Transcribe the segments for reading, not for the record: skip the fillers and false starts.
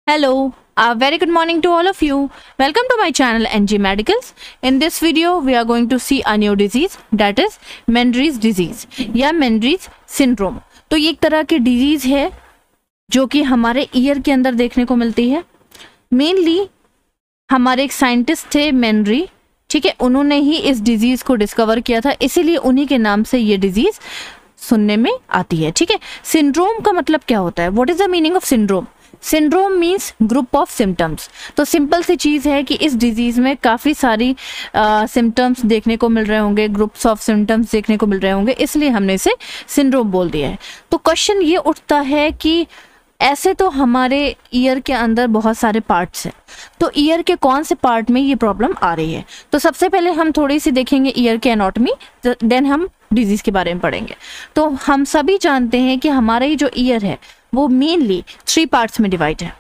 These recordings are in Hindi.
Hello, a very good morning to all of you. Welcome to my channel NG Medicals. In this video, we are going to see a new disease, that is Meniere's disease या Meniere's syndrome. तो ये एक तरह की डिजीज है जो कि हमारे ईयर के अंदर देखने को मिलती है. मेनली हमारे एक साइंटिस्ट थे मेनरी, ठीक है, उन्होंने ही इस डिजीज को डिस्कवर किया था, इसीलिए उन्हीं के नाम से ये डिजीज सुनने में आती है. ठीक है, सिंड्रोम का मतलब क्या होता है? What is the meaning of syndrome? Syndrome means group of symptoms. तो सिंपल सी चीज़ है कि इस डिजीज़ में काफ़ी सारी सिम्टम्स देखने को मिल रहे होंगे, ग्रुप्स ऑफ सिम्टम्स देखने को मिल रहे होंगे, इसलिए हमने इसे सिंड्रोम बोल दिया है. तो क्वेश्चन ये उठता है कि ऐसे तो हमारे ईयर के अंदर बहुत सारे पार्ट्स हैं, तो ईयर के कौन से पार्ट में ये प्रॉब्लम आ रही है? तो सबसे पहले हम थोड़ी सी देखेंगे ईयर के एनाटॉमी, देन हम डिजीज़ के बारे में पढ़ेंगे. तो हम सभी जानते हैं कि हमारा ये जो ईयर है वो मेनली 3 पार्ट्स में डिवाइड है.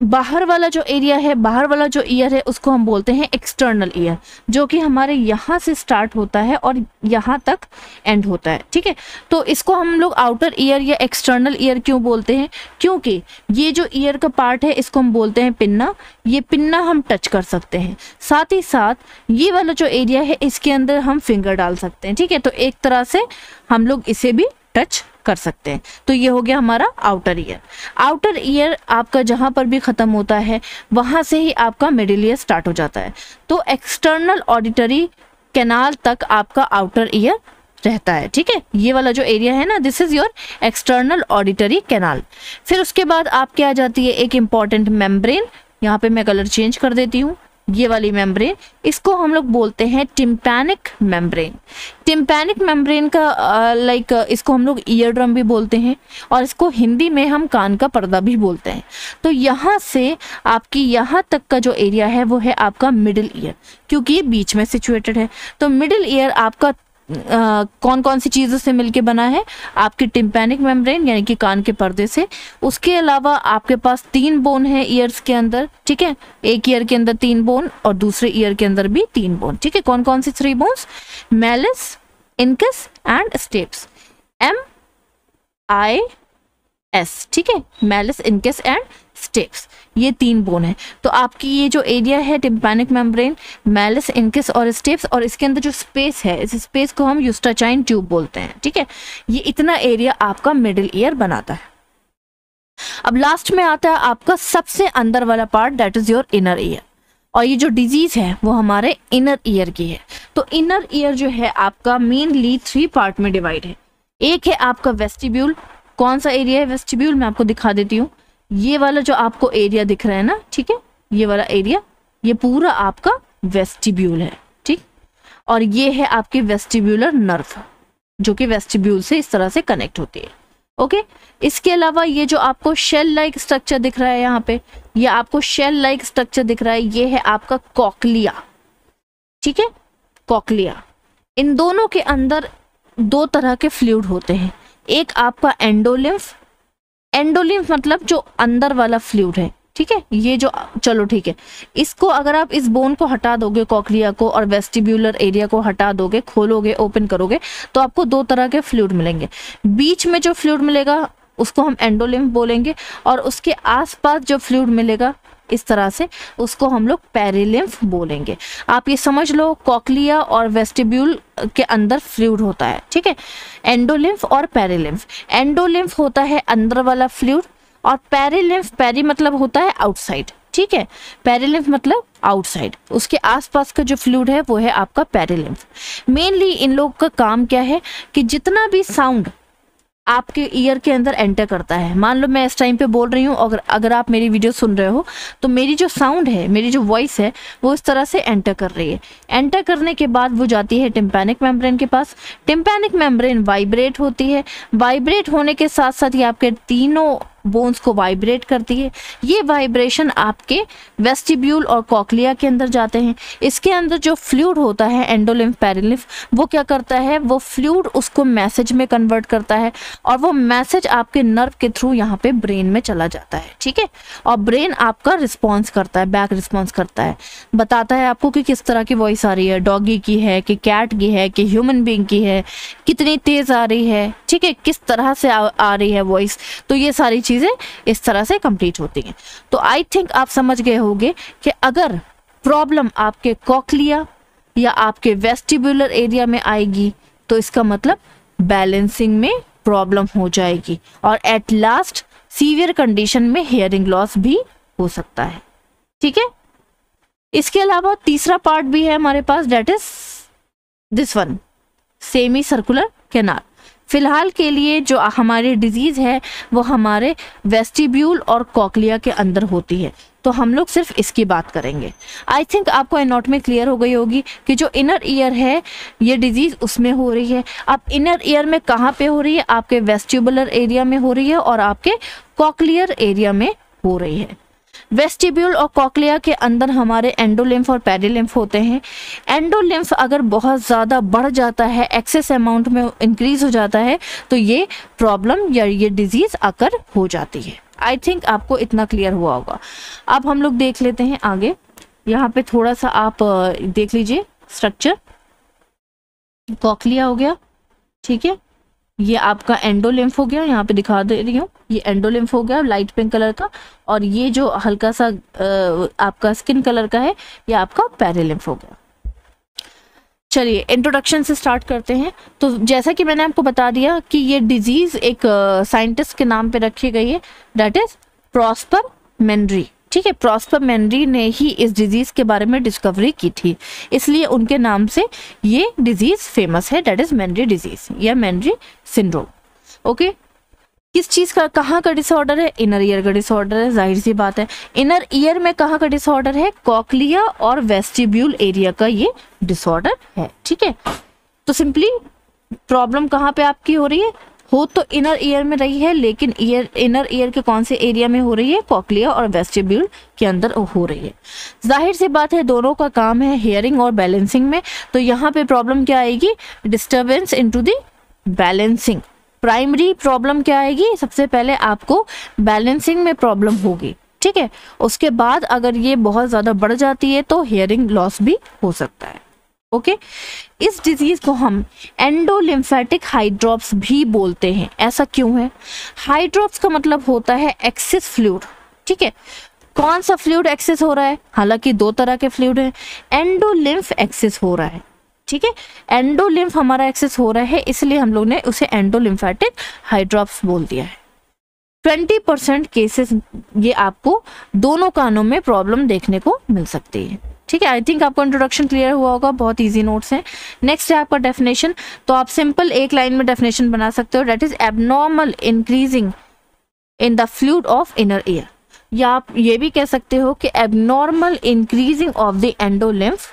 बाहर वाला जो एरिया है, बाहर वाला जो ईयर है, उसको हम बोलते हैं एक्सटर्नल ईयर, जो कि हमारे यहाँ से स्टार्ट होता है और यहाँ तक एंड होता है. ठीक है, तो इसको हम लोग आउटर ईयर या एक्सटर्नल ईयर क्यों बोलते हैं? क्योंकि ये जो ईयर का पार्ट है इसको हम बोलते हैं पिन्ना. ये पिन्ना हम टच कर सकते हैं, साथ ही साथ ये वाला जो एरिया है इसके अंदर हम फिंगर डाल सकते हैं. ठीक है, तो एक तरह से हम लोग इसे भी टच कर सकते हैं. तो ये हो गया हमारा आउटर ईयर. आउटर ईयर आपका जहां पर भी खत्म होता है वहां से ही आपका मिडिल ईयर स्टार्ट हो जाता है. तो एक्सटर्नल ऑडिटरी कैनाल तक आपका आउटर ईयर रहता है. ठीक है, ये वाला जो एरिया है ना, this is your external auditory canal. फिर उसके बाद आपके आ जाती है एक इंपॉर्टेंट मेम्ब्रेन. यहाँ पे मैं कलर चेंज कर देती हूँ. ये वाली मेम्ब्रेन, इसको हम लोग बोलते हैं टिम्पैनिक मेम्ब्रेन. टिम्पैनिक मेम्ब्रेन का इसको हम लोग ईयर ड्रम भी बोलते हैं और इसको हिंदी में हम कान का पर्दा भी बोलते हैं. तो यहाँ से आपकी यहाँ तक का जो एरिया है वो है आपका मिडिल ईयर, क्योंकि ये बीच में सिचुएटेड है. तो मिडिल ईयर आपका कौन कौन सी चीज़ों से मिलके बना है? आपकी टिम्पैनिक मेम्ब्रेन यानी कि कान के पर्दे से. उसके अलावा आपके पास 3 बोन है ईयर्स के अंदर. ठीक है, एक ईयर के अंदर 3 बोन और दूसरे ईयर के अंदर भी 3 बोन. ठीक है, कौन कौन सी 3 bones? Malice, incus and steps. MIS. ठीक है, मैलिस, इनकस एंड स्टेप्स, ये 3 बोन है. तो आपकी ये जो एरिया है टिम्पैनिक मेम्ब्रेन, मैलिस, इनकस और स्टेप्स, और इसके अंदर जो स्पेस है, इस स्पेस को हम यूस्टाचाइन ट्यूब बोलते हैं. ठीक है, ये इतना एरिया आपका मिडिल ईयर बनाता है. अब लास्ट में आता है आपका सबसे अंदर वाला part, that is your inner ear. और ये जो डिजीज है वो हमारे इनर ईयर की है. तो इनर ईयर जो है आपका मेनली 3 पार्ट में डिवाइड है. एक है आपका वेस्टिब्यूल. कौन सा एरिया है वेस्टिब्यूल? मैं आपको दिखा देती हूँ. ये वाला जो आपको एरिया दिख रहा है ना, ठीक है, ये वाला एरिया, ये पूरा आपका वेस्टिब्यूल है. ठीक, और ये है आपकी वेस्टिब्यूलर नर्व जो कि वेस्टिब्यूल से इस तरह से कनेक्ट होती है. ओके, इसके अलावा ये जो आपको शेल लाइक स्ट्रक्चर दिख रहा है यहाँ पे, ये आपको शेल लाइक स्ट्रक्चर दिख रहा है, ये है आपका कॉकलिया. ठीक है, कॉकलिया. इन दोनों के अंदर 2 तरह के फ्लूइड होते हैं. एक आपका एंडोलिम्फ. एंडोलिम्फ मतलब जो अंदर वाला फ्लूइड है. ठीक है, ये जो, चलो ठीक है, इसको अगर आप इस बोन को हटा दोगे, कॉकलिया को, और वेस्टिब्यूलर एरिया को हटा दोगे, खोलोगे, ओपन करोगे, तो आपको 2 तरह के फ्लूइड मिलेंगे. बीच में जो फ्लूइड मिलेगा उसको हम एंडोलिम्फ बोलेंगे, और उसके आसपास जो फ्लूइड मिलेगा इस तरह से, उसको हम लोग पेरिलिम्फ बोलेंगे. आप ये समझ लो, कॉकलिया और वेस्टिब्यूल के अंदर फ्लूइड होता है. ठीक है, एंडोलिम्फ और पेरिलिम्फ. एंडोलिम्फ होता है अंदर वाला फ्लूइड, और पेरिलिम्फ, पेरी मतलब होता है आउटसाइड. ठीक है, पेरिलिम्फ मतलब आउटसाइड, उसके आसपास का जो फ्लूइड है वो है आपका पेरिलिम्फ. मेनली इन लोग का काम क्या है कि जितना भी साउंड आपके ईयर के अंदर एंटर करता है, मान लो मैं इस टाइम पे बोल रही हूँ, अगर आप मेरी वीडियो सुन रहे हो तो मेरी जो साउंड है, मेरी जो वॉइस है, वो इस तरह से एंटर कर रही है. एंटर करने के बाद वो जाती है टिम्पैनिक मेम्ब्रेन के पास. टिम्पैनिक मेम्ब्रेन वाइब्रेट होती है. वाइब्रेट होने के साथ साथ ये आपके तीनों बोन्स को वाइब्रेट करती है। ये वाइब्रेशन आपके वेस्टिब्यूल और कॉक्लिया के अंदर जाते हैं। इसके अंदर जो फ्लूइड होता है एंडोलिम्फ पेरिलिम्फ, वो क्या करता है, वो फ्लूइड उसको मैसेज में कन्वर्ट करता है और वो मैसेज आपके नर्व के थ्रू यहाँ पे ब्रेन में चला जाता है, ठीक है। और ब्रेन आपका रिस्पॉन्स करता है, बैक रिस्पॉन्स करता है, बताता है आपको कि किस तरह की वॉइस आ रही है, डॉगी की है कि कैट की है कि ह्यूमन बीइंग की है, कितनी तेज आ रही है, ठीक है, किस तरह से आ रही है वॉइस। तो ये सारी चीजें इस तरह से कंप्लीट होती हैं। तो आई थिंक आप समझ गए होंगे कि अगर प्रॉब्लम आपके कॉक्लिया या आपके वेस्टिबुलर एरिया में आएगी तो इसका मतलब बैलेंसिंग में प्रॉब्लम हो जाएगी और एट लास्ट सीवियर कंडीशन में हियरिंग लॉस भी हो सकता है, ठीक है। इसके अलावा तीसरा पार्ट भी है हमारे पास, that is this one, semicircular canal. फिलहाल के लिए जो हमारी डिजीज है वो हमारे वेस्टिब्यूल और कॉक्लिया के अंदर होती है, तो हम लोग सिर्फ इसकी बात करेंगे। आई थिंक आपको एनाटॉमी क्लियर हो गई होगी कि जो इनर ईयर है ये डिजीज उसमें हो रही है। अब इनर ईयर में कहाँ पे हो रही है, आपके वेस्टिबुलर एरिया में हो रही है और आपके कॉक्लियर एरिया में हो रही है। वेस्टिब्यूल और कॉक्लिया के अंदर हमारे एंडोलिम्फ और पेरिलिम्फ होते हैं। एंडोलिम्फ अगर बहुत ज़्यादा बढ़ जाता है, एक्सेस अमाउंट में इंक्रीज हो जाता है, तो ये प्रॉब्लम या ये डिजीज अकर हो जाती है। आई थिंक आपको इतना क्लियर हुआ होगा। अब हम लोग देख लेते हैं आगे। यहाँ पे थोड़ा सा आप देख लीजिए स्ट्रक्चर। कॉक्लिया हो गया, ठीक है, ये आपका एंडोलिम्फ हो गया, यहाँ पे दिखा दे रही हूँ, ये एंडोलिम्फ हो गया लाइट पिंक कलर का, और ये जो हल्का सा आपका स्किन कलर का है ये आपका पेरिलिम्फ हो गया। चलिए इंट्रोडक्शन से स्टार्ट करते हैं। तो जैसा कि मैंने आपको बता दिया कि ये डिजीज एक साइंटिस्ट के नाम पे रखी गई है, दैट इज प्रॉस्पर मेंडरी, ठीक है। प्रॉस्पर मेंडरी ने ही इस डिजीज के बारे में डिस्कवरी की थी, इसलिए उनके नाम से ये डिजीज फेमस है, दैट इज मेंडरी डिजीज या मेंडरी सिंड्रोम। ओके, किस चीज का, कहाँ का डिसऑर्डर है, इनर ईयर का डिसऑर्डर है, जाहिर सी बात है। इनर ईयर में कहाँ का डिसऑर्डर है, कॉक्लिया और वेस्टिब्यूल एरिया का ये डिसऑर्डर है, ठीक है। तो सिंपली प्रॉब्लम कहाँ पे आपकी हो रही है, हो तो इनर ईयर में रही है, लेकिन इनर ईयर के कौन से एरिया में हो रही है, कॉक्लिया और वेस्टिब्यूल के अंदर हो रही है। जाहिर सी बात है दोनों का काम है हियरिंग और बैलेंसिंग में, तो यहाँ पे प्रॉब्लम क्या आएगी, disturbance into the balancing. Primary problem क्या आएगी, सबसे पहले आपको बैलेंसिंग में प्रॉब्लम होगी, ठीक है। उसके बाद अगर ये बहुत ज़्यादा बढ़ जाती है तो हियरिंग लॉस भी हो सकता है। ओके, इस डिजीज को हम एंडोलिम्फेटिक हाइड्रॉप्स भी बोलते हैं। ऐसा क्यों है, हाइड्रॉप्स का मतलब होता है एक्सेस फ्लूइड, ठीक है। कौन सा फ्लूइड एक्सेस हो रहा है, हालांकि दो तरह के फ्लूइड हैं, एंडोलिम्फ एक्सेस हो रहा है, ठीक है। एंडोलिम्फ हमारा एक्सेस हो रहा है, इसलिए हम लोग ने उसे एंडोलिम्फेटिक हाइड्रॉप्स बोल दिया है। 20% केसेस ये आपको दोनों कानों में प्रॉब्लम देखने को मिल सकती है, ठीक है। आई थिंक आपको इंट्रोडक्शन क्लियर हुआ होगा, बहुत इजी नोट्स हैं। नेक्स्ट है आपका डेफिनेशन। तो आप सिंपल एक लाइन में डेफिनेशन बना सकते हो, that is abnormal increasing in the fluid of inner ear, या आप ये भी कह सकते हो कि abnormal increasing of the endolymph,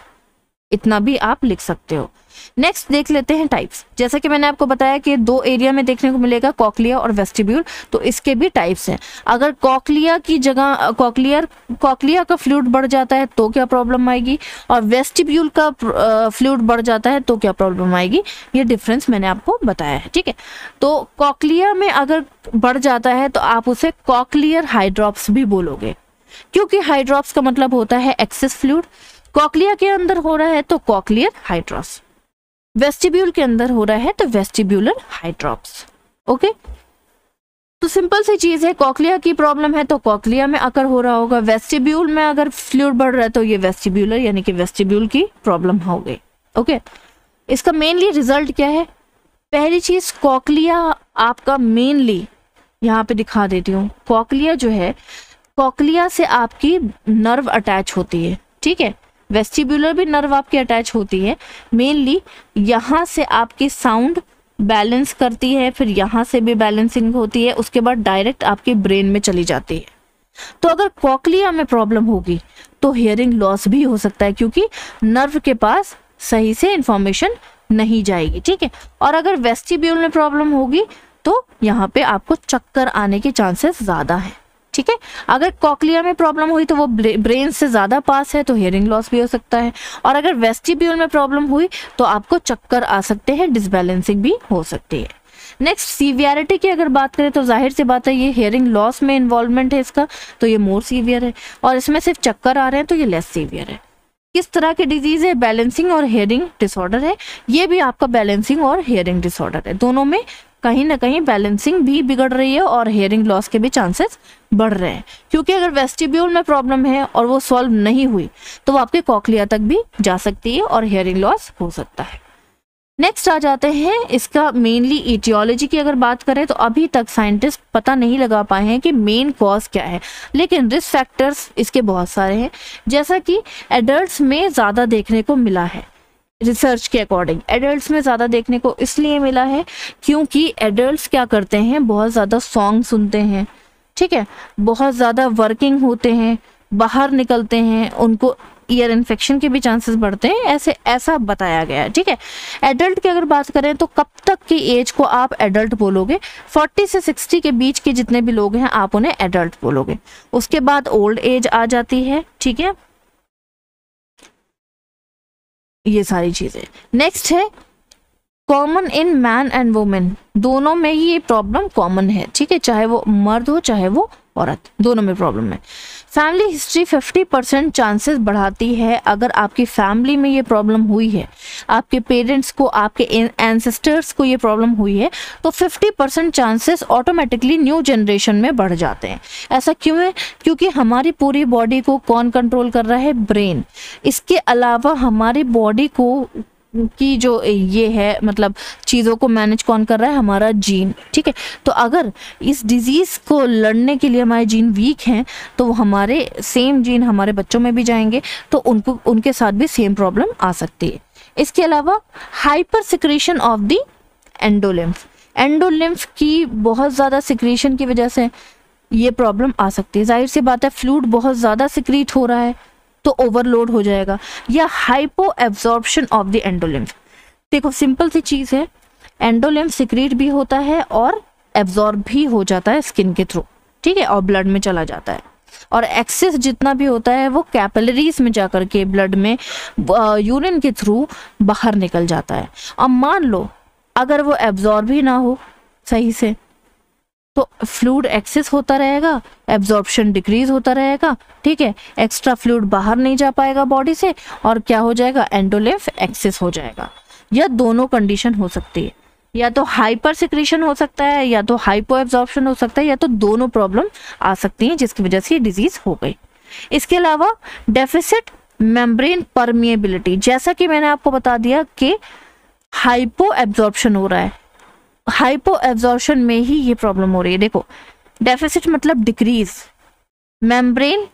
इतना भी आप लिख सकते हो। नेक्स्ट देख लेते हैं टाइप्स। जैसा कि मैंने आपको बताया कि दो एरिया में देखने को मिलेगा, कॉक्लिया और वेस्टिब्यूल, तो इसके भी टाइप्स हैं। अगर कॉक्लिया की जगह कॉक्लिया का फ्लूइड बढ़ जाता है तो क्या प्रॉब्लम आएगी, और वेस्टिब्यूल का फ्लूइड बढ़ जाता है तो क्या प्रॉब्लम आएगी, ये डिफरेंस मैंने आपको बताया है, ठीक है। तो कॉक्लिया में अगर बढ़ जाता है तो आप उसे कॉक्लियर हाइड्रॉप्स भी बोलोगे, क्योंकि हाइड्रॉप्स का मतलब होता है एक्सेस फ्लूइड। कॉक्लिया के अंदर हो रहा है तो कॉक्लियर हाइड्रॉप्स, वेस्टिब्यूल के अंदर हो रहा है तो वेस्टिब्यूलर हाइड्रॉप्स। ओके, तो सिंपल सी चीज है, कॉक्लिया की प्रॉब्लम है तो कॉक्लिया में अकर हो रहा होगा, वेस्टिब्यूल में अगर फ्लूइड बढ़ रहा है तो ये वेस्टिब्यूलर यानी कि वेस्टिब्यूल की प्रॉब्लम हो गई। ओके, इसका मेनली रिजल्ट क्या है, पहली चीज कॉक्लिया आपका मेनली यहाँ पे दिखा देती हूँ, कॉक्लिया जो है, कॉक्लिया से आपकी नर्व अटैच होती है, ठीक है। वेस्टिब्यूलर भी नर्व आपकी अटैच होती है, मेनली यहाँ से आपकी साउंड बैलेंस करती है, फिर यहाँ से भी बैलेंसिंग होती है, उसके बाद डायरेक्ट आपके ब्रेन में चली जाती है। तो अगर कॉक्लिया में प्रॉब्लम होगी तो हियरिंग लॉस भी हो सकता है, क्योंकि नर्व के पास सही से इंफॉर्मेशन नहीं जाएगी, ठीक है। और अगर वेस्टिब्यूल में प्रॉब्लम होगी तो यहाँ पे आपको चक्कर आने के चांसेस ज़्यादा हैं, ठीक है। अगर कॉक्लिया में प्रॉब्लम हुई तो वो ब्रेन से ज़्यादा पास है तो हियरिंग लॉस भी हो सकता है, और अगर वेस्टिब्यूल में प्रॉब्लम हुई तो आपको चक्कर आ सकते हैं, डिसबैलेंसिंग भी हो सकती है। नेक्स्ट सीवियरिटी की अगर बात करें तो जाहिर सी बात है ये हियरिंग लॉस में इन्वॉल्वमेंट है इसका, तो ये मोर सीवियर है, और इसमें सिर्फ चक्कर आ रहे हैं तो ये लेस सीवियर है। किस तरह की डिजीज है? बैलेंसिंग और हियरिंग डिसऑर्डर है। ये भी आपका बैलेंसिंग और हियरिंग डिसऑर्डर है, दोनों में कहीं ना कहीं बैलेंसिंग भी बिगड़ रही है और हियरिंग लॉस के भी चांसेस बढ़ रहे हैं, क्योंकि अगर वेस्टिब्यूल में प्रॉब्लम है और वो सॉल्व नहीं हुई तो वो आपके कॉक्लिया तक भी जा सकती है और हियरिंग लॉस हो सकता है। नेक्स्ट आ जाते हैं इसका मेनली ईटियोलॉजी की अगर बात करें तो अभी तक साइंटिस्ट पता नहीं लगा पाए हैं कि मेन कॉज क्या है, लेकिन रिस्क फैक्टर्स इसके बहुत सारे हैं, जैसा कि एडल्ट्स में ज़्यादा देखने को मिला है। रिसर्च के अकॉर्डिंग एडल्ट्स में ज़्यादा देखने को इसलिए मिला है क्योंकि एडल्ट्स क्या करते हैं, बहुत ज़्यादा सॉन्ग सुनते हैं, ठीक है, बहुत ज़्यादा वर्किंग होते हैं, बाहर निकलते हैं, उनको ईयर इन्फेक्शन के भी चांसेस बढ़ते हैं, ऐसा बताया गया है, ठीक है। एडल्ट की अगर बात करें तो कब तक की एज को आप एडल्ट बोलोगे? 40 से 60 के बीच के जितने भी लोग हैं आप उन्हें एडल्ट बोलोगे। उसके बाद ओल्ड एज आ जाती है, ठीक है, ये सारी चीजें। नेक्स्ट है common in man and women, दोनों में ही ये प्रॉब्लम कॉमन है, ठीक है, चाहे वो मर्द हो चाहे वो औरत, दोनों में प्रॉब्लम है। फैमिली हिस्ट्री 50% चांसेस बढ़ाती है। अगर आपकी फैमिली में ये प्रॉब्लम हुई है, आपके पेरेंट्स को, आपके एंसेस्टर्स को ये प्रॉब्लम हुई है, तो 50% चांसेस ऑटोमेटिकली न्यू जनरेशन में बढ़ जाते हैं। ऐसा क्यों है? क्योंकि हमारी पूरी बॉडी को कौन कंट्रोल कर रहा है? ब्रेन। इसके अलावा हमारी बॉडी को की जो ये है मतलब चीज़ों को मैनेज कौन कर रहा है? हमारा जीन, ठीक है। तो अगर इस डिजीज़ को लड़ने के लिए हमारे जीन वीक हैं तो हमारे सेम जीन हमारे बच्चों में भी जाएंगे, तो उनके साथ भी सेम प्रॉब्लम आ सकती है। इसके अलावा hyper secretion of the endolymph, endolymph की बहुत ज़्यादा सिक्रीशन की वजह से ये प्रॉब्लम आ सकती है। जाहिर सी बात है फ्लूइड बहुत ज़्यादा सिक्रीट हो रहा है तो ओवरलोड हो जाएगा, या hypo absorption of the endolymph. देखो सिंपल सी चीज़ है, एंडोलिम्फ सिक्रीट भी होता है और एब्जॉर्ब भी हो जाता है स्किन के थ्रू, ठीक है, और ब्लड में चला जाता है, और एक्सेस जितना भी होता है वो कैपिलरीज में जाकर के ब्लड में यूरिन के थ्रू बाहर निकल जाता है। अब मान लो अगर वो एब्जॉर्ब ही ना हो सही से तो फ्लूइड एक्सेस होता रहेगा, एब्जॉर्प्शन डिक्रीज होता रहेगा, ठीक है, एक्स्ट्रा फ्लूइड बाहर नहीं जा पाएगा बॉडी से, और क्या हो जाएगा? एंडोलिम्फ एक्सेस हो जाएगा। या दोनों कंडीशन हो सकती है, या तो हाइपर सिक्रीशन हो सकता है या तो हाइपो एब्जॉर्प्शन हो सकता है, या तो दोनों प्रॉब्लम आ सकती हैं जिसकी वजह से ये डिजीज हो गई। इसके अलावा डेफिसिट मेम्ब्रेन परमिएबिलिटी, जैसा कि मैंने आपको बता दिया कि हाइपो एब्जॉर्प्शन हो रहा है, हाइपो एब्जॉर्प्शन में ही ये प्रॉब्लम हो रही है। देखो डेफिसिट मतलब डिक्रीज, मेम्ब्रेन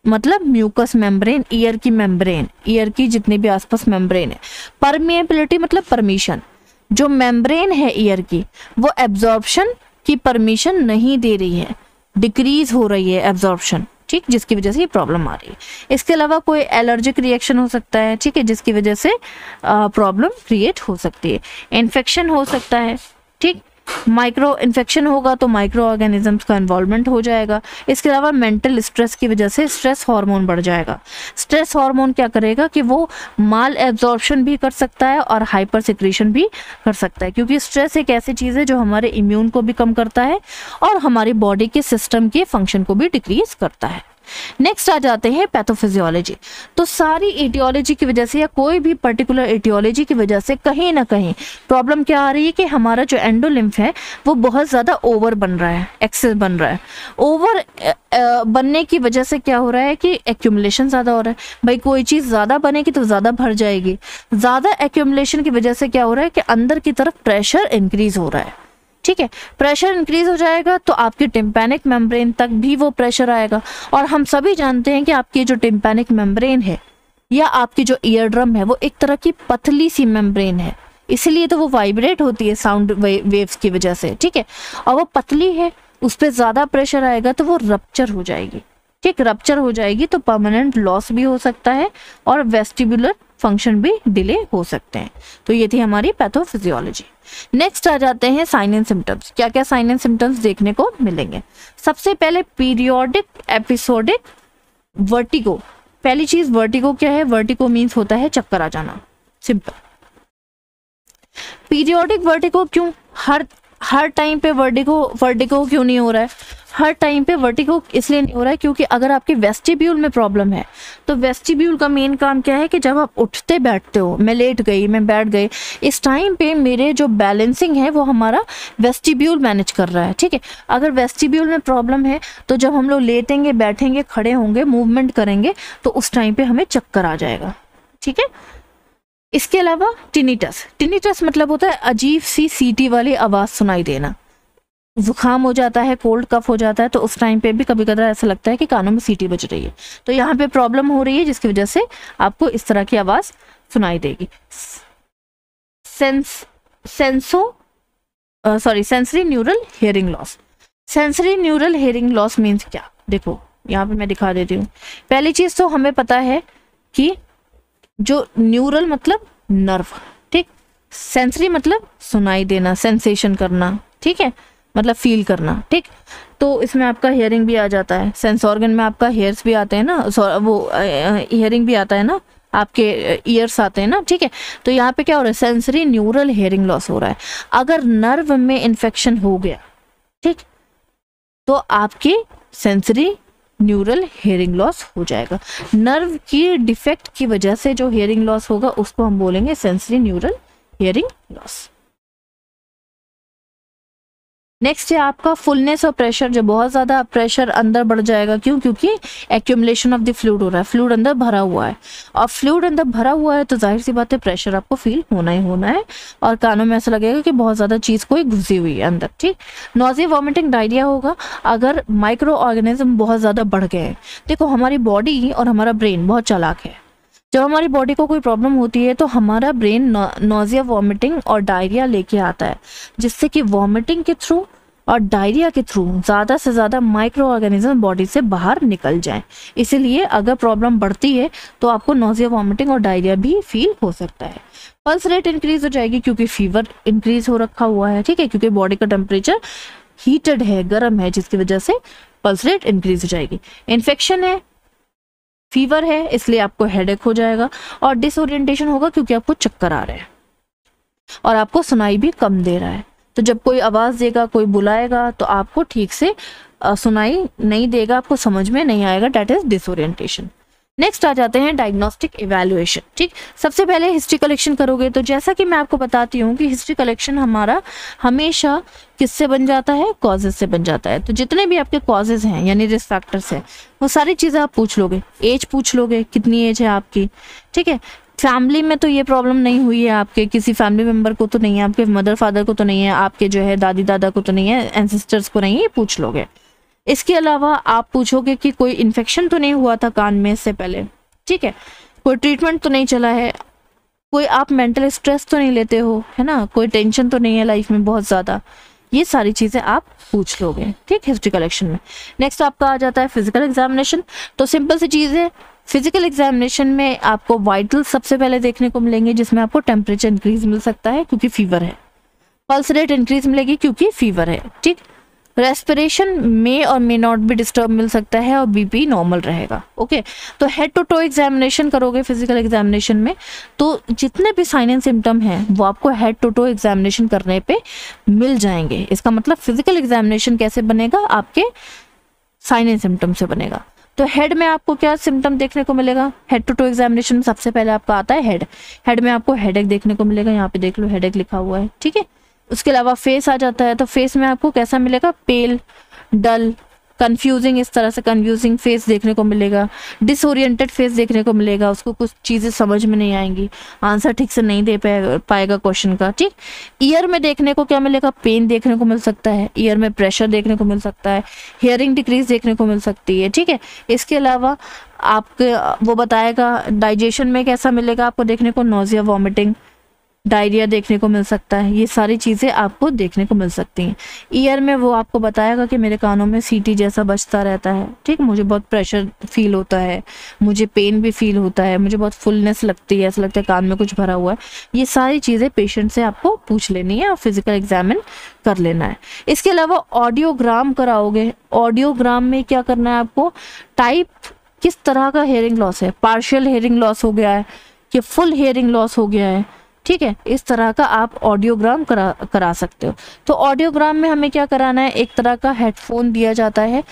मतलब म्यूकस मेम्ब्रेन, ईयर की मेम्ब्रेन, ईयर की जितने भी आसपास मेम्ब्रेन है। परमिएबिलिटी मतलब परमिशन, जो मेम्ब्रेन है ईयर की वो एब्जॉर्प्शन की परमिशन नहीं दे रही है, डिक्रीज हो रही है एब्जॉर्प्शन, ठीक, जिसकी वजह से ये प्रॉब्लम आ रही है। इसके अलावा कोई एलर्जिक रिएक्शन हो सकता है, ठीक है, जिसकी वजह से प्रॉब्लम क्रिएट हो सकती है। इन्फेक्शन हो सकता है, ठीक, माइक्रो इन्फेक्शन होगा तो माइक्रो ऑर्गेनिजम्स का इन्वॉल्वमेंट हो जाएगा। इसके अलावा मेंटल स्ट्रेस की वजह से स्ट्रेस हार्मोन बढ़ जाएगा। स्ट्रेस हार्मोन क्या करेगा कि वो माल एब्जॉर्प्शन भी कर सकता है और हाइपर सिक्रीशन भी कर सकता है, क्योंकि स्ट्रेस एक ऐसी चीज़ है जो हमारे इम्यून को भी कम करता है और हमारी बॉडी के सिस्टम के फंक्शन को भी डिक्रीज करता है। नेक्स्ट आ जाते हैं पैथोफिजियोलॉजी। तो सारी एटियोलॉजी की वजह से या कोई भी पर्टिकुलर एटियोलॉजी की वजह से कहीं ना कहीं प्रॉब्लम क्या आ रही है कि हमारा जो एंडोलिम्फ है वो बहुत ज़्यादा ओवर बन रहा है, एक्सेस बन रहा है। ओवर बनने की वजह से क्या हो रहा है कि एक्यूमुलेशन ज़्यादा हो रहा है। भाई कोई चीज़ ज़्यादा बनेगी तो ज़्यादा भर जाएगी, ज़्यादा एक्यूमुलेशन की वजह से क्या हो रहा है कि अंदर की तरफ प्रेशर इंक्रीज हो रहा है, ठीक है। प्रेशर इंक्रीज हो जाएगा तो आपके टिम्पैनिक मेम्ब्रेन तक भी वो प्रेशर आएगा, और हम सभी जानते हैं कि आपकी जो टिम्पैनिक मेम्ब्रेन है या आपकी जो ईयर ड्रम है वो एक तरह की पतली सी मेम्ब्रेन है, इसीलिए तो वो वाइब्रेट होती है साउंड वेव्स की वजह से, ठीक है, और वो पतली है, उस पर ज़्यादा प्रेशर आएगा तो वो रप्चर हो जाएगी, ठीक, रप्चर हो जाएगी तो परमानेंट लॉस भी हो सकता है और वेस्टिबुलर फंक्शन भी डिले हो सकते हैं। तो ये थी हमारी पैथोफिजियोलॉजी। नेक्स्ट आ जाते हैं साइन एंड सिम्टम्स। क्या क्या साइन एंड सिम्टम्स देखने को मिलेंगे? सबसे पहले पीरियोडिक एपिसोडिक वर्टिगो। पहली चीज वर्टिगो क्या है? वर्टिगो मीन्स होता है चक्कर आ जाना, सिंपल। पीरियोडिक वर्टिगो क्यों? हर टाइम पे वर्टिगो क्यों नहीं हो रहा है? हर टाइम पे वर्टिगो इसलिए नहीं हो रहा है क्योंकि अगर आपके वेस्टिब्यूल में प्रॉब्लम है तो वेस्टिब्यूल का मेन काम क्या है कि जब आप उठते बैठते हो, मैं लेट गई, मैं बैठ गई, इस टाइम पे मेरे जो बैलेंसिंग है वो हमारा वेस्टिब्यूल मैनेज कर रहा है, ठीक है। अगर वेस्टिब्यूल में प्रॉब्लम है तो जब हम लोग लेटेंगे, बैठेंगे, खड़े होंगे, मूवमेंट करेंगे तो उस टाइम पे हमें चक्कर आ जाएगा, ठीक है। इसके अलावा टिनिटस। टिनिटस मतलब होता है अजीब सी सीटी वाली आवाज सुनाई देना। जुकाम हो जाता है, कोल्ड कफ हो जाता है तो उस टाइम पे भी कभी कभी ऐसा लगता है कि कानों में सीटी बज रही है, तो यहाँ पे प्रॉब्लम हो रही है जिसकी वजह से आपको इस तरह की आवाज सुनाई देगी। Sensory neural hearing loss. Sensory neural hearing loss means क्या? देखो यहाँ पे मैं दिखा देती हूँ। पहली चीज तो हमें पता है कि जो न्यूरल मतलब नर्व, ठीक, सेंसरी मतलब सुनाई देना, सेंसेशन करना, ठीक है, मतलब फील करना, ठीक। तो इसमें आपका हियरिंग भी आ जाता है, सेंस ऑर्गन में आपका हेयर्स भी आते हैं ना, वो हियरिंग भी आता है ना, आपके ईयर्स आते हैं ना, ठीक है। तो यहाँ पे क्या हो रहा है? सेंसरी न्यूरल हियरिंग लॉस हो रहा है। अगर नर्व में इन्फेक्शन हो गया, ठीक, तो आपकी सेंसरी न्यूरल हियरिंग लॉस हो जाएगा। नर्व की डिफेक्ट की वजह से जो हियरिंग लॉस होगा उसको हम बोलेंगे sensory neural hearing loss. Next है आपका फुलनेस और प्रेशर। जब बहुत ज्यादा प्रेशर अंदर बढ़ जाएगा, क्यों? क्योंकि एक्यूमुलेशन ऑफ द फ्लूइड हो रहा है, फ्लूइड अंदर भरा हुआ है, और फ्लूइड अंदर भरा हुआ है तो जाहिर सी बात है प्रेशर आपको फील होना ही होना है, और कानों में ऐसा लगेगा कि बहुत ज्यादा चीज कोई घुसी हुई है अंदर, ठीक। नॉजिया, वॉमिटिंग, डायरिया होगा अगर माइक्रो ऑर्गेनिज्म बहुत ज्यादा बढ़ गए हैं। देखो हमारी बॉडी और हमारा ब्रेन बहुत चालाक है। जब हमारी बॉडी को कोई प्रॉब्लम होती है तो हमारा ब्रेन नॉजिया, वॉमिटिंग और डायरिया लेके आता है, जिससे कि वॉमिटिंग के थ्रू और डायरिया के थ्रू ज़्यादा से ज़्यादा माइक्रो ऑर्गेनिज्म बॉडी से बाहर निकल जाएं। इसीलिए अगर प्रॉब्लम बढ़ती है तो आपको नॉजिया, वॉमिटिंग और डायरिया भी फील हो सकता है। पल्स रेट इंक्रीज हो जाएगी क्योंकि फीवर इंक्रीज हो रखा हुआ है, ठीक है, क्योंकि बॉडी का टेम्परेचर हीटेड है, गर्म है, जिसकी वजह से पल्स रेट इंक्रीज हो जाएगी। इन्फेक्शन है, फीवर है, इसलिए आपको हेडेक हो जाएगा, और डिसओरिएंटेशन होगा क्योंकि आपको चक्कर आ रहे हैं और आपको सुनाई भी कम दे रहा है। तो जब कोई आवाज देगा, कोई बुलाएगा तो आपको ठीक से सुनाई नहीं देगा, आपको समझ में नहीं आएगा, डेट इज डिसओरिएंटेशन। नेक्स्ट आ जाते हैं डायग्नोस्टिक इवैल्यूएशन, ठीक। सबसे पहले हिस्ट्री कलेक्शन करोगे, तो जैसा कि मैं आपको बताती हूँ कि हिस्ट्री कलेक्शन हमारा हमेशा किससे बन जाता है? कॉजेज से बन जाता है। तो जितने भी आपके कॉजेज हैं यानी रिस्क फैक्टर्स हैं, वो सारी चीज़ें आप पूछ लोगे। एज पूछ लोगे, कितनी एज है आपकी, ठीक है। फैमिली में तो ये प्रॉब्लम नहीं हुई है आपके, किसी फैमिली मेंबर को तो नहीं है, आपके मदर फादर को तो नहीं है, आपके जो है दादी दादा को तो नहीं है, एंसेस्टर्स को नहीं है, ये पूछ लोगे। इसके अलावा आप पूछोगे कि कोई इन्फेक्शन तो नहीं हुआ था कान में इससे पहले, ठीक है, कोई ट्रीटमेंट तो नहीं चला है, कोई आप मेंटल स्ट्रेस तो नहीं लेते हो, है ना, कोई टेंशन तो नहीं है लाइफ में बहुत ज़्यादा, ये सारी चीज़ें आप पूछ लोगे, ठीक, हिस्ट्री कलेक्शन में। नेक्स्ट आपका आ जाता है फिजिकल एग्जामिनेशन। तो सिंपल सी चीज़ है, फिजिकल एग्जामिनेशन में आपको वाइटल सबसे पहले देखने को मिलेंगे, जिसमें आपको टेम्परेचर इंक्रीज मिल सकता है क्योंकि फीवर है, पल्स रेट इंक्रीज मिलेगी क्योंकि फीवर है, ठीक। रेस्पिरेशन में और मे नॉट भी डिस्टर्ब मिल सकता है और बीपी नॉर्मल रहेगा, ओके। तो हेड टू टो एग्जामिनेशन करोगे फिजिकल एग्जामिनेशन में, तो जितने भी साइन एंड सिम्टम हैं वो आपको हेड टू टो एग्जामिनेशन करने पे मिल जाएंगे। इसका मतलब फिजिकल एग्जामिनेशन कैसे बनेगा? आपके साइन एंड सिम्टम से बनेगा। तो हेड में आपको क्या सिम्टम देखने को मिलेगा? हेड टू टो एग्जामिनेशन में सबसे पहले आपका आता है हेड। हेड में आपको हेडेक देखने को मिलेगा, यहाँ पे देख लो हेडेक लिखा हुआ है, ठीक है। उसके अलावा फेस आ जाता है, तो फेस में आपको कैसा मिलेगा? पेल, डल, कंफ्यूजिंग, इस तरह से कंफ्यूजिंग फेस देखने को मिलेगा, डिसओरिएंटेड फेस देखने को मिलेगा, उसको कुछ चीज़ें समझ में नहीं आएंगी, आंसर ठीक से नहीं दे पाएगा क्वेश्चन का, ठीक। ईयर में देखने को क्या मिलेगा? पेन देखने को मिल सकता है, ईयर में प्रेशर देखने को मिल सकता है, हियरिंग डिक्रीज देखने को मिल सकती है, ठीक है। इसके अलावा आपके वो बताएगा डाइजेशन में कैसा मिलेगा आपको देखने को? नॉजिया, वॉमिटिंग, डायरिया देखने को मिल सकता है, ये सारी चीज़ें आपको देखने को मिल सकती हैं। ईयर में वो आपको बताएगा कि मेरे कानों में सीटी जैसा बजता रहता है, ठीक, मुझे बहुत प्रेशर फील होता है, मुझे पेन भी फील होता है, मुझे बहुत फुलनेस लगती है, ऐसा लगता है कान में कुछ भरा हुआ है। ये सारी चीज़ें पेशेंट से आपको पूछ लेनी है और फिजिकल एग्जामिन कर लेना है। इसके अलावा ऑडियोग्राम कराओगे। ऑडियोग्राम में क्या करना है आपको, टाइप किस तरह का हेयरिंग लॉस है, पार्शियल हेयरिंग लॉस हो गया है कि फुल हेयरिंग लॉस हो गया है, ठीक है, इस तरह का आप ऑडियोग्राम करा सकते हो। तो ऑडियोग्राम में हमें क्या कराना है, एक तरह का हेडफोन दिया जाता है,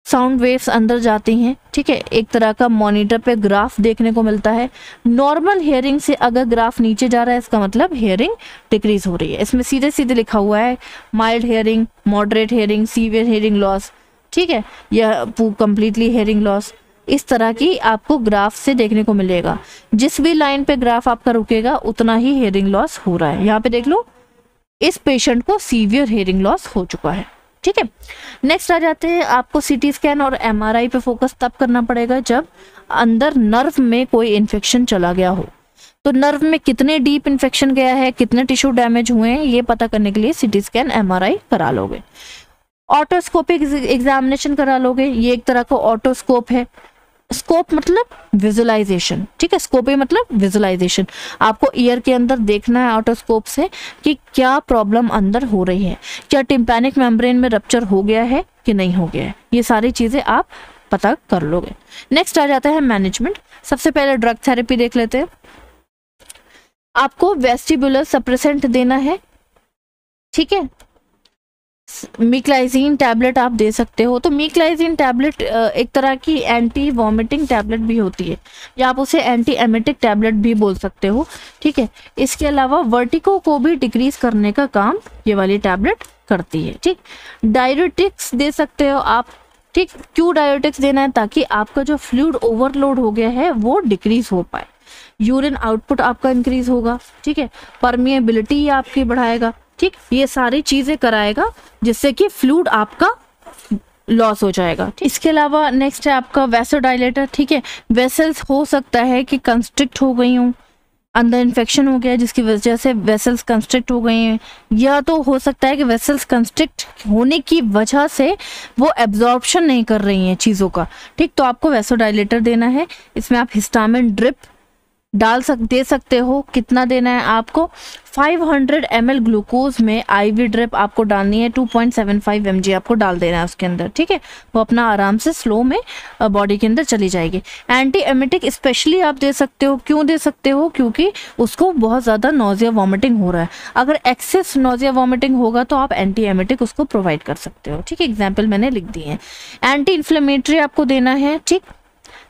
साउंड वेव्स अंदर जाती हैं, ठीक है, एक तरह का मॉनिटर पे ग्राफ देखने को मिलता है। नॉर्मल हेयरिंग से अगर ग्राफ नीचे जा रहा है इसका मतलब हेयरिंग डिक्रीज हो रही है। इसमें सीधे सीधे लिखा हुआ है mild hearing, moderate hearing, severe hearing loss, ठीक है, या कंप्लीटली हेयरिंग लॉस। इस तरह की आपको ग्राफ से देखने को मिलेगा। जिस भी लाइन पे ग्राफ आपका रुकेगा उतना ही हेयरिंग लॉस हो रहा है। यहाँ पे देख लो, इस पेशेंट को सीवियर हेयरिंग लॉस हो चुका है, ठीक है। नेक्स्ट आ जाते हैं, आपको सीटी स्कैन और एमआरआई पे फोकस तब करना पड़ेगा जब अंदर नर्व में कोई इन्फेक्शन चला गया हो। तो नर्व में कितने डीप इन्फेक्शन गया है, कितने टिश्यू डैमेज हुए हैं, ये पता करने के लिए सीटी स्कैन एमआरआई करा लोगे। ऑटोस्कोपिक एग्जामिनेशन करा लोगे, ये एक तरह का ऑटोस्कोप है। स्कोप मतलब विजुअलाइजेशन, ठीक है, स्कोपी मतलब विजुअलाइजेशन। आपको ईयर के अंदर देखना है ऑटोस्कोप से कि क्या प्रॉब्लम अंदर हो रही है, क्या टिम्पैनिक मेम्ब्रेन में रप्चर हो गया है कि नहीं हो गया है, ये सारी चीजें आप पता कर लोगे। नेक्स्ट आ जाता है मैनेजमेंट। सबसे पहले ड्रग थेरेपी देख लेते हैं। आपको वेस्टिबुलर सप्रेसेंट देना है, ठीक है, मिक्लाइजीन टैबलेट आप दे सकते हो। तो मिक्लाइजीन टैबलेट एक तरह की एंटी वॉमिटिंग टैबलेट भी होती है, या आप उसे एंटी एमेटिक टैबलेट भी बोल सकते हो, ठीक है। इसके अलावा वर्टिको को भी डिक्रीज करने का काम ये वाली टैबलेट करती है, ठीक। डायरेटिक्स दे सकते हो आप, ठीक। क्यों डायरेटिक्स देना है, ताकि आपका जो फ्लूइड ओवरलोड हो गया है वो डिक्रीज हो पाए, यूरिन आउटपुट आपका इंक्रीज होगा, ठीक है, परमिएबिलिटी आपकी बढ़ाएगा, ठीक, ये सारी चीजें कराएगा जिससे कि फ्लूइड आपका लॉस हो जाएगा। इसके अलावा नेक्स्ट है आपका वेसोडाइलेटर, ठीक है। वेसल्स हो सकता है कि कंस्ट्रिक्ट हो गई हूँ, अंदर इन्फेक्शन हो गया जिसकी वजह से वेसल्स कंस्ट्रिक्ट हो गई हैं, या तो हो सकता है कि वेसल्स कंस्ट्रिक्ट होने की वजह से वो एब्जॉर्प्शन नहीं कर रही हैं चीज़ों का, ठीक। तो आपको वेसोडाइलेटर देना है। इसमें आप हिस्टामिन ड्रिप दे सकते हो। कितना देना है आपको, 500 ml ग्लूकोज में आईवी ड्रिप आपको डालनी है, 2.75 mg आपको डाल देना है उसके अंदर, ठीक है। वो अपना आराम से स्लो में बॉडी के अंदर चली जाएगी। एंटी एमेटिक स्पेशली आप दे सकते हो। क्यों दे सकते हो, क्योंकि उसको बहुत ज़्यादा नोजिया वॉमिटिंग हो रहा है। अगर एक्सेस नोजिया वॉमिटिंग होगा तो आप एंटी एमेटिक उसको प्रोवाइड कर सकते हो, ठीक है। एग्जाम्पल मैंने लिख दिए हैं। एंटी इन्फ्लेमेटरी आपको देना है, ठीक।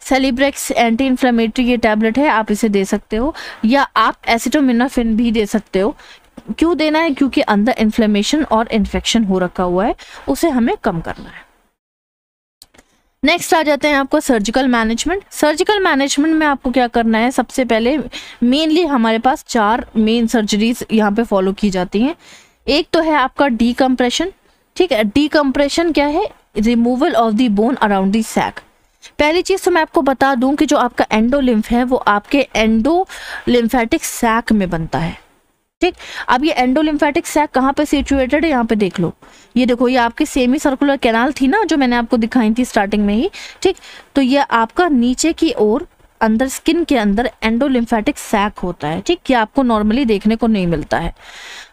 सेलिब्रेक्स एंटी इन्फ्लेमेटरी ये टैबलेट है, आप इसे दे सकते हो, या आप एसिटोमिनाफिन भी दे सकते हो। क्यों देना है, क्योंकि अंदर इन्फ्लेमेशन और इन्फेक्शन हो रखा हुआ है, उसे हमें कम करना है। नेक्स्ट आ जाते हैं आपको सर्जिकल मैनेजमेंट। सर्जिकल मैनेजमेंट में आपको क्या करना है, सबसे पहले मेनली हमारे पास 4 मेन सर्जरीज यहाँ पे फॉलो की जाती हैं। एक तो है आपका डीकम्प्रेशन, ठीक है। डीकम्प्रेशन क्या है, removal of the bone around the sac. पहली चीज तो मैं आपको बता दूं कि जो आपका एंडोलिम्फ है वो आपके एंडोलिम्फेटिक सैक में बनता है, ठीक। अब ये एंडोलिम्फेटिक सैक कहाँ पे सिचुएटेड है, यहाँ पे देख लो। ये देखो, ये आपकी सेमी सर्कुलर कैनाल थी ना जो मैंने आपको दिखाई थी स्टार्टिंग में ही, ठीक। तो ये आपका नीचे की ओर अंदर स्किन के अंदर एंडोलिम्फेटिक सैक होता है, ठीक। ये आपको नॉर्मली देखने को नहीं मिलता है।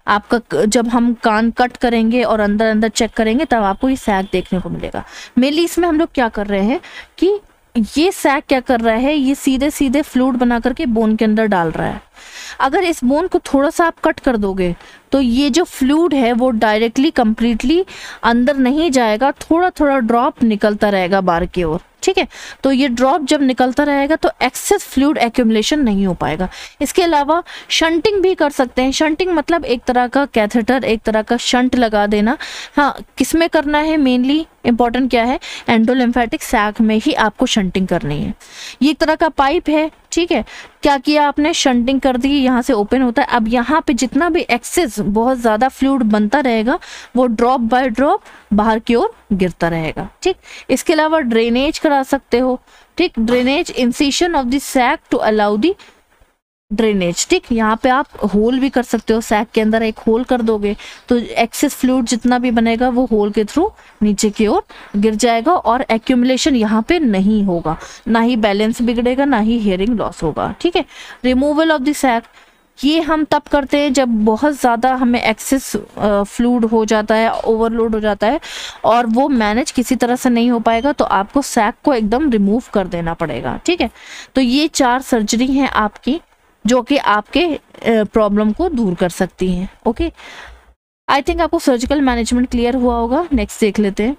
आपका जब हम कान कट करेंगे और अंदर अंदर चेक करेंगे तब आपको ये सैक देखने को मिलेगा। मेनली इसमें हम लोग क्या कर रहे हैं कि ये सैक क्या कर रहा है, ये सीधे सीधे फ्लूइड बना करके बोन के अंदर डाल रहा है। अगर इस बोन को थोड़ा सा आप कट कर दोगे तो ये जो फ्लूइड है वो डायरेक्टली कंप्लीटली अंदर नहीं जाएगा, थोड़ा थोड़ा ड्रॉप निकलता रहेगा बाहर की ओर, ठीक है। तो ये ड्रॉप जब निकलता रहेगा तो एक्सेस फ्लूइड एक्यूमुलेशन नहीं हो पाएगा। इसके अलावा शंटिंग भी कर सकते हैं। शंटिंग मतलब एक तरह का कैथेटर, एक तरह का शंट लगा देना। हाँ, किसमें करना है, मेनली इंपॉर्टेंट क्या है, एंडोलिम्फेटिक सैक में ही आपको शंटिंग करनी है। ये एक तरह का पाइप है, ठीक है। क्या किया आपने, शंटिंग कर दी, यहाँ से ओपन होता है। अब यहाँ पे जितना भी एक्सेस बहुत ज़्यादा फ्लूइड बनता रहेगा वो ड्रॉप बाय ड्रॉप बाहर की ओर गिरता रहेगा, ठीक। इसके अलावा ड्रेनेज करा सकते हो, ठीक। Drainage incision of the sac to allow the drainage, ठीक, यहाँ पे आप होल भी कर सकते हो, सैक के अंदर एक होल कर दोगे तो एक्सेस फ्लूइड जितना भी बनेगा वो होल के थ्रू नीचे की ओर गिर जाएगा और एक्यूमुलेशन यहाँ पे नहीं होगा, ना ही बैलेंस बिगड़ेगा, ना ही हियरिंग लॉस होगा, ठीक है। रिमूवल ऑफ द सैक, ये हम तब करते हैं जब बहुत ज़्यादा हमें एक्सेस फ्लूइड हो जाता है, ओवरलोड हो जाता है और वो मैनेज किसी तरह से नहीं हो पाएगा, तो आपको सैक को एकदम रिमूव कर देना पड़ेगा, ठीक है। तो ये 4 सर्जरी हैं आपकी जो कि आपके प्रॉब्लम को दूर कर सकती हैं। ओके, आई थिंक आपको सर्जिकल मैनेजमेंट क्लियर हुआ होगा। नेक्स्ट देख लेते हैं।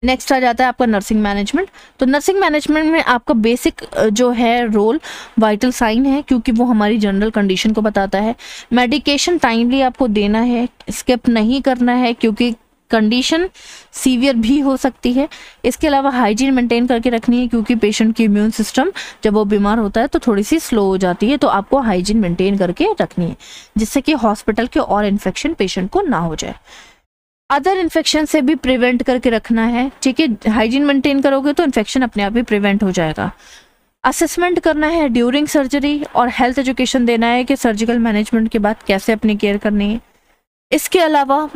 नेक्स्ट आ जाता है आपका नर्सिंग मैनेजमेंट। तो नर्सिंग मैनेजमेंट में आपका बेसिक जो है रोल वाइटल साइन है, क्योंकि वो हमारी जनरल कंडीशन को बताता है। मेडिकेशन टाइमली आपको देना है, स्किप नहीं करना है क्योंकि कंडीशन सीवियर भी हो सकती है। इसके अलावा हाइजीन मेंटेन करके रखनी है क्योंकि पेशेंट की इम्यून सिस्टम जब वो बीमार होता है तो थोड़ी सी स्लो हो जाती है, तो आपको हाइजीन मेंटेन करके रखनी है जिससे कि हॉस्पिटल के और इन्फेक्शन पेशेंट को ना हो जाए। अदर इन्फेक्शन से भी प्रिवेंट करके रखना है, ठीक है। हाइजीन मेंटेन करोगे तो इन्फेक्शन अपने आप ही प्रिवेंट हो जाएगा। असेसमेंट करना है ड्यूरिंग सर्जरी और हेल्थ एजुकेशन देना है कि सर्जिकल मैनेजमेंट के बाद कैसे अपनी केयर करनी है। इसके अलावा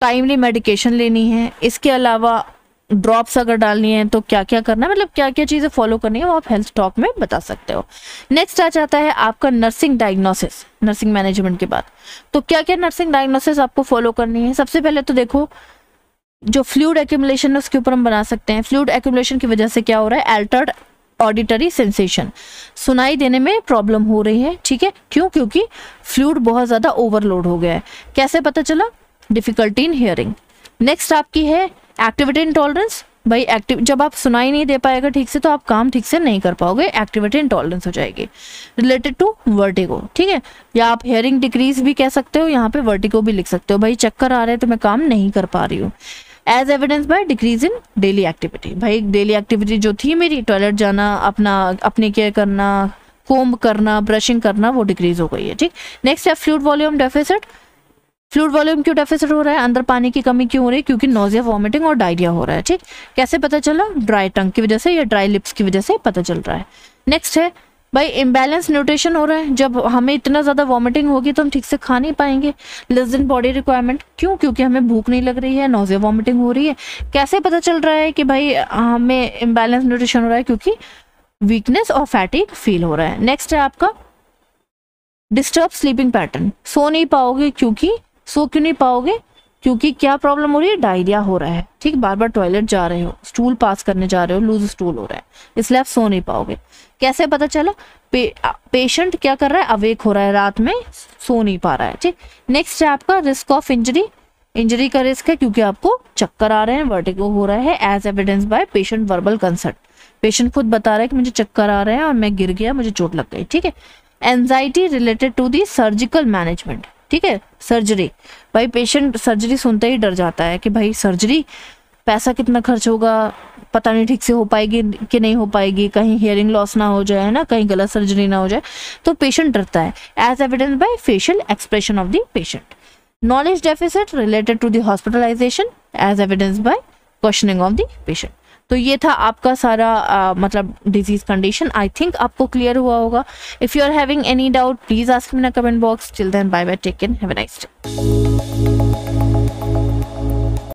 टाइमली मेडिकेशन लेनी है। इसके अलावा ड्रॉप्स अगर डालनी है तो क्या क्या करना है, मतलब क्या क्या चीज़ें फॉलो करनी है वो आप हेल्थ टॉक में बता सकते हो। नेक्स्ट आ जाता है आपका नर्सिंग डायग्नोसिस, नर्सिंग मैनेजमेंट के बाद। तो क्या क्या नर्सिंग डायग्नोसिस आपको फॉलो करनी है। सबसे पहले तो देखो जो फ्लूइड एक्यूमुलेशन है उसके ऊपर हम बना सकते हैं। फ्लूइड एक्यूमुलेशन की वजह से क्या हो रहा है, अल्टर्ड ऑडिटरी सेंसेशन, सुनाई देने में प्रॉब्लम हो रही है, ठीक है। क्यों? क्योंकि फ्लूइड बहुत ज़्यादा ओवरलोड हो गया है। कैसे पता चला? Difficulty in hearing. नेक्स्ट आपकी है एक्टिविटी इंटॉलरेंस। भाई एक्टिव जब आप सुनाई नहीं दे पाएगा ठीक से तो आप काम ठीक से नहीं कर पाओगे, एक्टिविटी इंटॉलरेंस हो जाएगी। रिलेटेड टू वर्टिगो, ठीक है, या आप हियरिंग डिक्रीज भी कह सकते हो, यहाँ पे वर्टिगो भी लिख सकते हो। भाई चक्कर आ रहे हैं तो मैं काम नहीं कर पा रही हूँ। As evidence by decrease in daily activity, भाई डेली एक्टिविटी जो थी मेरी, टॉयलेट जाना, अपनी केयर करना, कोम्ब करना, ब्रशिंग करना, वो डिक्रीज हो गई है, ठीक। नेक्स्ट है fluid volume deficit. Fluid volume क्यों डेफिसिट हो रहा है, अंदर पानी की कमी क्यों हो रही है? क्योंकि नोजिया, वॉमिटिंग और डायरिया हो रहा है, ठीक। कैसे पता चला? ड्राई टंग की वजह से या ड्राई लिप्स की वजह से पता चल रहा है। नेक्स्ट है भाई इम्बैलेंस न्यूट्रिशन हो रहा है। जब हमें इतना ज़्यादा वॉमिटिंग होगी तो हम ठीक से खा नहीं पाएंगे। लेस देन बॉडी रिक्वायरमेंट, क्यों? क्योंकि हमें भूख नहीं लग रही है, नोजिया वॉमिटिंग हो रही है। कैसे पता चल रहा है कि भाई हमें इम्बैलेंस न्यूट्रिशन हो रहा है? क्योंकि वीकनेस और फैटिग फील हो रहा है। नेक्स्ट है आपका डिस्टर्ब स्लीपिंग पैटर्न, सो नहीं पाओगे। सो क्यों नहीं पाओगे? क्योंकि क्या प्रॉब्लम हो रही है? डायरिया हो रहा है, ठीक, बार बार टॉयलेट जा रहे हो, स्टूल पास करने जा रहे हो, लूज स्टूल हो रहा है, इसलिए आप सो नहीं पाओगे। कैसे पता चला? पेशेंट क्या कर रहा है? अवेक हो रहा है, रात में सो नहीं पा रहा है, ठीक। नेक्स्ट है आपका रिस्क ऑफ इंजरी का रिस्क है क्योंकि आपको चक्कर आ रहे हैं, वर्टिगो हो रहा है, as evidence by patient verbal concert. Patient खुद बता रहा है कि मुझे चक्कर आ रहे हैं और मैं गिर गया, मुझे चोट लग गई, ठीक है। Anxiety related to the surgical management, ठीक है। सर्जरी, भाई पेशेंट सर्जरी सुनते ही डर जाता है कि भाई सर्जरी, पैसा कितना खर्च होगा, पता नहीं ठीक से हो पाएगी कि नहीं हो पाएगी, कहीं हियरिंग लॉस ना हो जाए ना, कहीं गलत सर्जरी ना हो जाए, तो पेशेंट डरता है। As evidence by facial expression of the patient. Knowledge deficit related to the hospitalisation, as evidence by questioning of the patient. तो ये था आपका सारा मतलब डिजीज कंडीशन। आई थिंक आपको क्लियर हुआ होगा। If you are having any doubt please ask me in the comment box. Till then bye bye, take care, have a nice day.